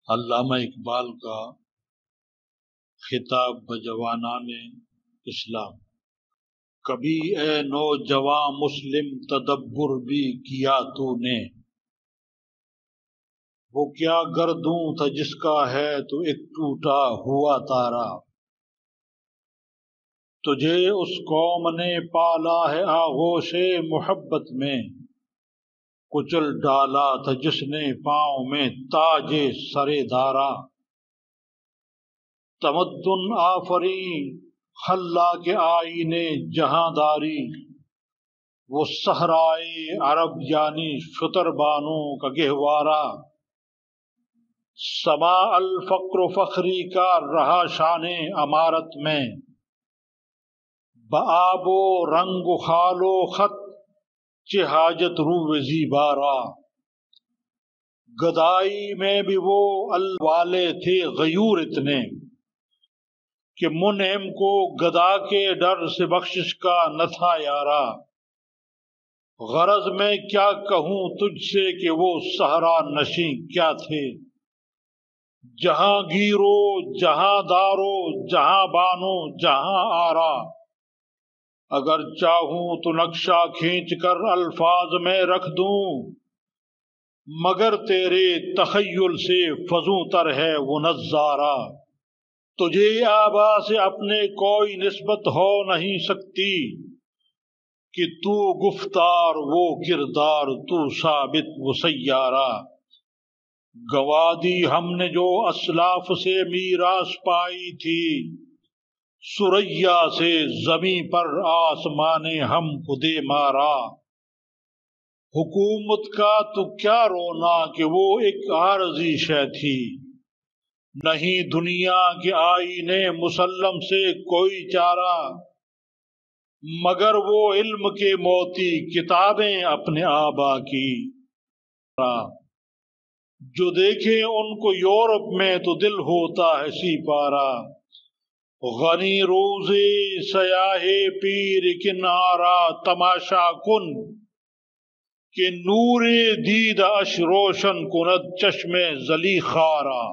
علامہ اقبال کا خطاب بجوانان اسلام۔ کبھی اے نوجواں مسلم تدبر بھی کیا تو نے، وہ کیا گردوں تھا جس کا ہے تو ایک ٹوٹا ہوا تارا۔ تجھے اس قوم نے پالا ہے آغوش محبت میں، کچل ڈالا تھا جس نے پاؤں میں تاج سرے دارا۔ تمدن آفریں خلا کے آئینے جہاں داری، وہ صحرائے عرب یعنی شتر بانوں کا گہوارہ۔ سما الفقر فخری کا رہا شان امارت میں، بآب و رنگ و خال و خط چہ حاجت رو زیبارا۔ گدائی میں بھی وہ الوالے تھے غیور اتنے، کہ منعم کو گدا کے ڈر سے بخشش کا نہ تھا یارا۔ غرض میں کیا کہوں تجھ سے کہ وہ صحرا نشیں کیا تھے، جہاں گیرو جہاں دارو جہاں بانو جہاں آرا۔ اگر چاہوں تو نقشہ کھینچ کر الفاظ میں رکھ دوں، مگر تیرے تخیل سے فزوں تر ہے وہ نظارہ۔ تجھے آبا سے اپنے کوئی نسبت ہو نہیں سکتی، کہ تو گفتار وہ کردار تو ثابت وہ سیارہ۔ گنوا دی ہم نے جو اسلاف سے میراث پائی تھی، ثریا سے زمیں پر آسمان ہم کو دے مارا۔ حکومت کا تو کیا رونا کہ وہ ایک عارضی شے تھی، نہیں دنیا کے آئینے مسلم سے کوئی چارہ۔ مگر وہ علم کے موتی کتابیں اپنے آبا کی، جو دیکھے ان کو یورپ میں تو دل ہوتا ہے سی پارا۔ غنی روزے سیاہ پیر کنارا تماشا کن، کہ نور دید اش روشن کند چشم زلی خارا۔